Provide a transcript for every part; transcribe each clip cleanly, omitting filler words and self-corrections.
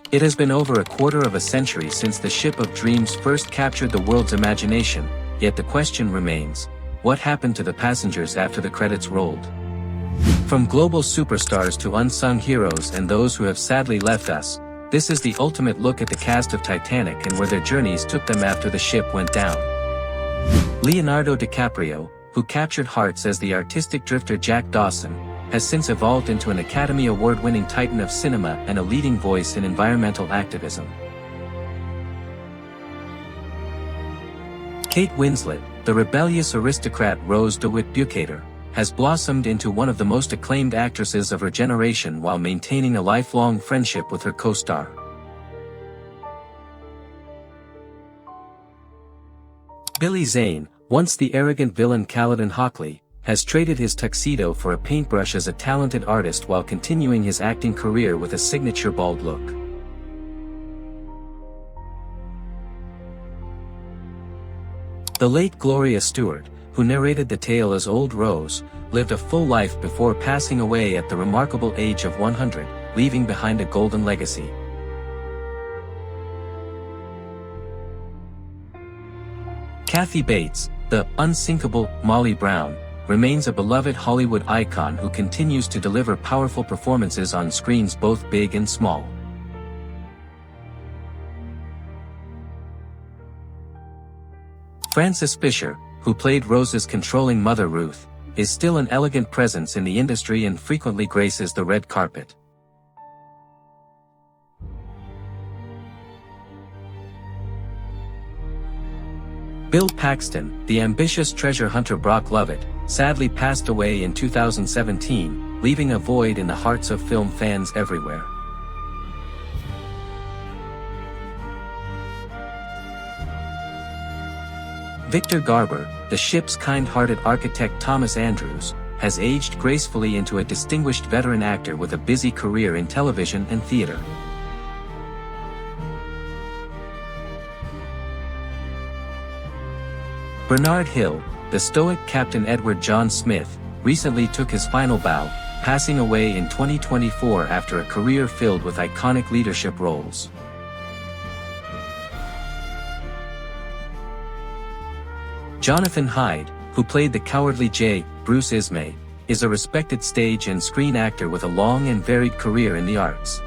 It has been over a quarter of a century since the ship of dreams first captured the world's imagination, yet the question remains, what happened to the passengers after the credits rolled? From global superstars to unsung heroes and those who have sadly left us, this is the ultimate look at the cast of Titanic and where their journeys took them after the ship went down. Leonardo DiCaprio, who captured hearts as the artistic drifter Jack Dawson, has since evolved into an Academy Award-winning titan of cinema and a leading voice in environmental activism. Kate Winslet, the rebellious aristocrat Rose DeWitt Bukater, has blossomed into one of the most acclaimed actresses of her generation while maintaining a lifelong friendship with her co-star. Billy Zane, once the arrogant villain Caledon Hockley, has traded his tuxedo for a paintbrush as a talented artist while continuing his acting career with a signature bald look. The late Gloria Stewart, who narrated the tale as Old Rose, lived a full life before passing away at the remarkable age of 100, leaving behind a golden legacy. Kathy Bates, the unsinkable Molly Brown, remains a beloved Hollywood icon who continues to deliver powerful performances on screens both big and small. Frances Fisher, who played Rose's controlling mother Ruth, is still an elegant presence in the industry and frequently graces the red carpet. Bill Paxton, the ambitious treasure hunter Brock Lovett, sadly passed away in 2017, leaving a void in the hearts of film fans everywhere. Victor Garber, the ship's kind-hearted architect Thomas Andrews, has aged gracefully into a distinguished veteran actor with a busy career in television and theater. Bernard Hill, the stoic Captain Edward John Smith, recently took his final bow, passing away in 2024 after a career filled with iconic leadership roles. Jonathan Hyde, who played the cowardly J. Bruce Ismay, is a respected stage and screen actor with a long and varied career in the arts.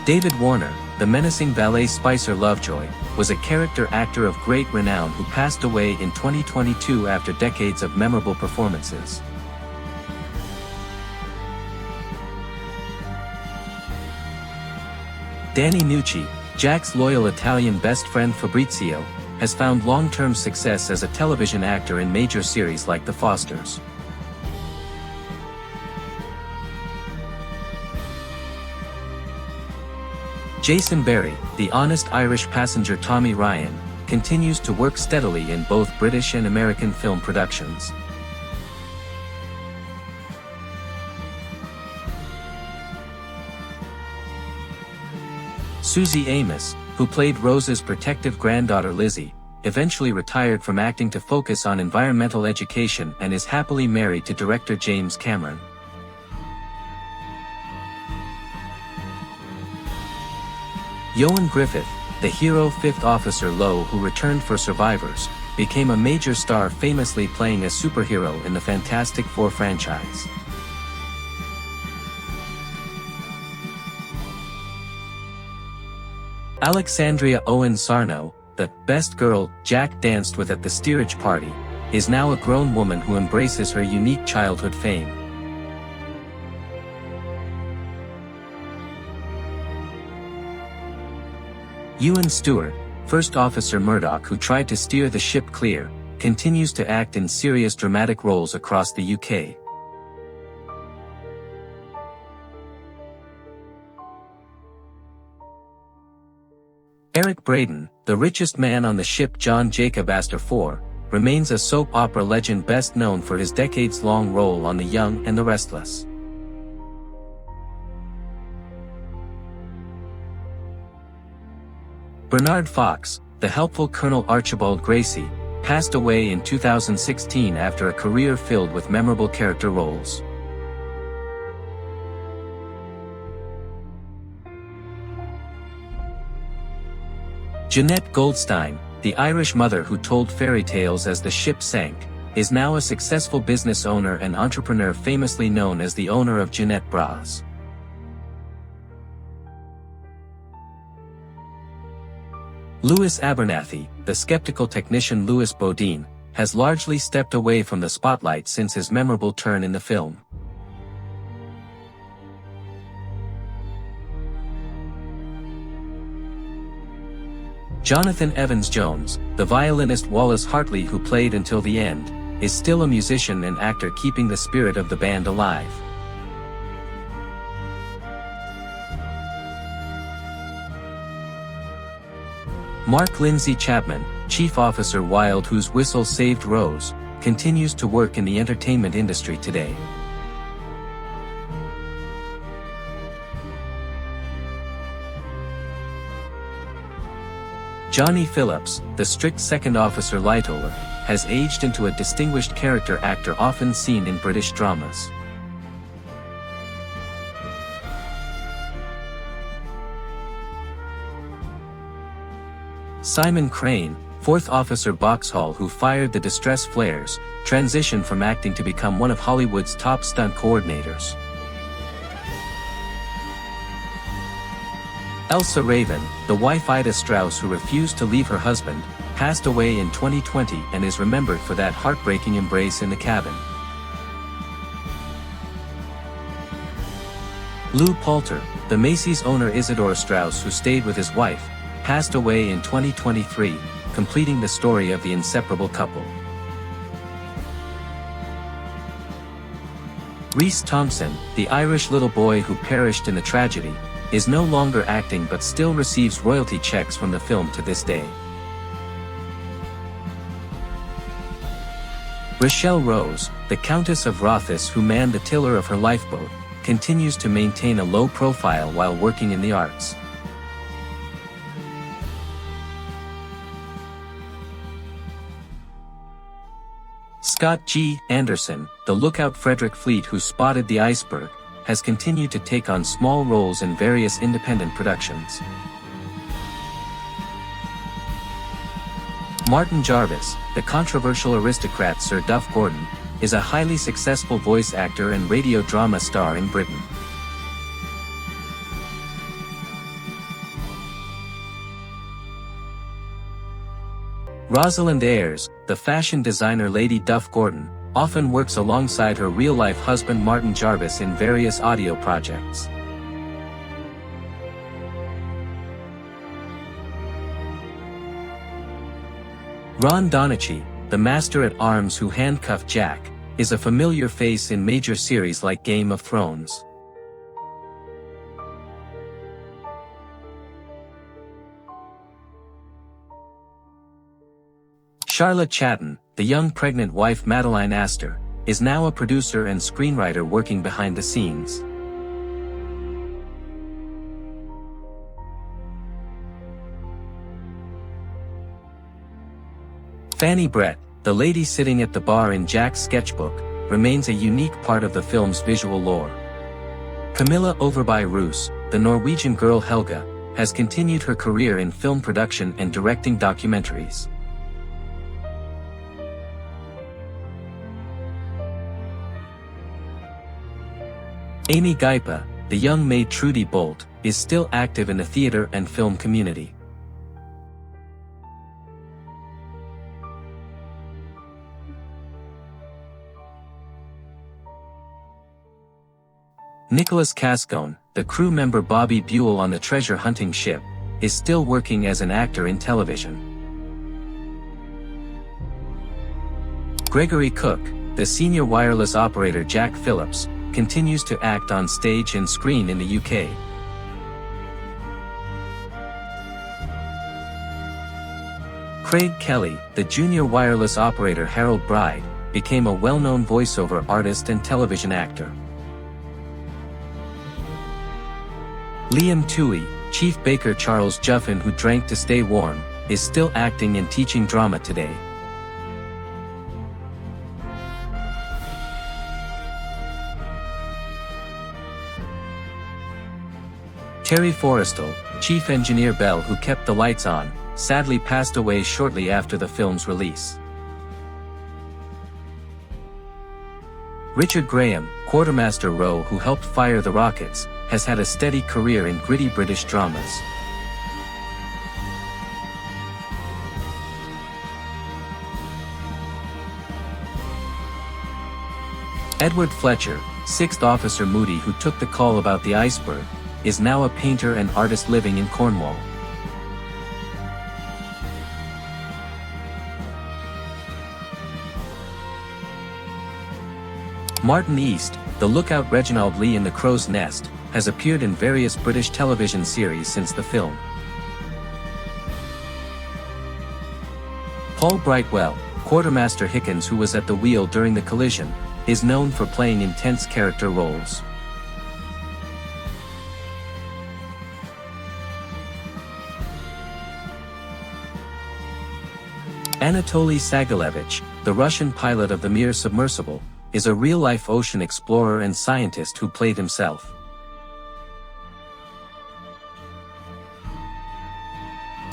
David Warner, the menacing valet Spicer Lovejoy, was a character actor of great renown who passed away in 2022 after decades of memorable performances. Danny Nucci, Jack's loyal Italian best friend Fabrizio, has found long-term success as a television actor in major series like The Fosters. Jason Barry, the honest Irish passenger Tommy Ryan, continues to work steadily in both British and American film productions. Susie Amos, who played Rose's protective granddaughter Lizzie, eventually retired from acting to focus on environmental education and is happily married to director James Cameron. Ioan Gruffudd, the hero fifth officer Lowe who returned for Survivors, became a major star famously playing a superhero in the Fantastic Four franchise. Alexandria Owen Sarno, the best girl Jack danced with at the steerage party, is now a grown woman who embraces her unique childhood fame. Ewan Stewart, First Officer Murdoch who tried to steer the ship clear, continues to act in serious dramatic roles across the UK. Eric Braeden, the richest man on the ship John Jacob Astor 4, remains a soap opera legend best known for his decades-long role on The Young and the Restless. Bernard Fox, the helpful Colonel Archibald Gracie, passed away in 2016 after a career filled with memorable character roles. Jeanette Goldstein, the Irish mother who told fairy tales as the ship sank, is now a successful business owner and entrepreneur famously known as the owner of Jeanette Bras. Louis Abernathy, the skeptical technician Louis Bodine, has largely stepped away from the spotlight since his memorable turn in the film. Jonathan Evans-Jones, the violinist Wallace Hartley who played until the end, is still a musician and actor keeping the spirit of the band alive. Mark Lindsay Chapman, Chief Officer Wilde whose whistle saved Rose, continues to work in the entertainment industry today. Johnny Phillips, the strict second officer Lightoller, has aged into a distinguished character actor often seen in British dramas. Simon Crane, fourth officer Boxhall who fired the distress flares, transitioned from acting to become one of Hollywood's top stunt coordinators. Elsa Raven, the wife Ida Strauss who refused to leave her husband, passed away in 2020 and is remembered for that heartbreaking embrace in the cabin. Lou Poulter, the Macy's owner Isidore Strauss who stayed with his wife, passed away in 2023, completing the story of the inseparable couple. Rhys Thompson, the Irish little boy who perished in the tragedy, is no longer acting but still receives royalty checks from the film to this day. Rochelle Rose, the Countess of Rothes who manned the tiller of her lifeboat, continues to maintain a low profile while working in the arts. Scott G. Anderson, the lookout Frederick Fleet who spotted the iceberg, has continued to take on small roles in various independent productions. Martin Jarvis, the controversial aristocrat Sir Duff Gordon, is a highly successful voice actor and radio drama star in Britain. Rosalind Ayres, the fashion designer Lady Duff Gordon, often works alongside her real-life husband Martin Jarvis in various audio projects. Ron Donachie, the master-at-arms who handcuffed Jack, is a familiar face in major series like Game of Thrones. Charlotte Chatton, the young pregnant wife Madeline Astor, is now a producer and screenwriter working behind the scenes. Fanny Brett, the lady sitting at the bar in Jack's sketchbook, remains a unique part of the film's visual lore. Camilla Overby Roos, the Norwegian girl Helga, has continued her career in film production and directing documentaries. Amy Gaipa, the young maid Trudy Bolt, is still active in the theater and film community. Nicholas Cascone, the crew member Bobby Buell on the treasure hunting ship, is still working as an actor in television. Gregory Cook, the senior wireless operator Jack Phillips, continues to act on stage and screen in the UK. Craig Kelly, the junior wireless operator Harold Bride, became a well-known voiceover artist and television actor. Liam Toohey, Chief Baker Charles Juffin who drank to stay warm, is still acting and teaching drama today. Terry Forrestal, chief engineer Bell who kept the lights on, sadly passed away shortly after the film's release. Richard Graham, Quartermaster Rowe who helped fire the rockets, has had a steady career in gritty British dramas. Edward Fletcher, 6th Officer Moody who took the call about the iceberg, is now a painter and artist living in Cornwall. Martin East, the lookout Reginald Lee in The Crow's Nest, has appeared in various British television series since the film. Paul Brightwell, Quartermaster Hickens who was at the wheel during the collision, is known for playing intense character roles. Anatoly Sagalevich, the Russian pilot of the Mir submersible, is a real-life ocean explorer and scientist who played himself.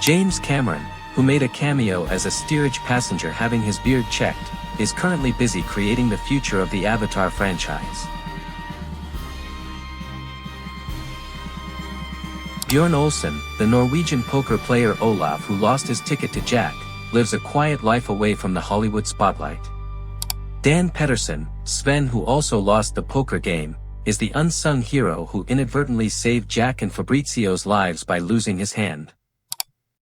James Cameron, who made a cameo as a steerage passenger having his beard checked, is currently busy creating the future of the Avatar franchise. Bjorn Olsen, the Norwegian poker player Olaf who lost his ticket to Jack, lives a quiet life away from the Hollywood spotlight. Dan Petterson, Sven who also lost the poker game, is the unsung hero who inadvertently saved Jack and Fabrizio's lives by losing his hand.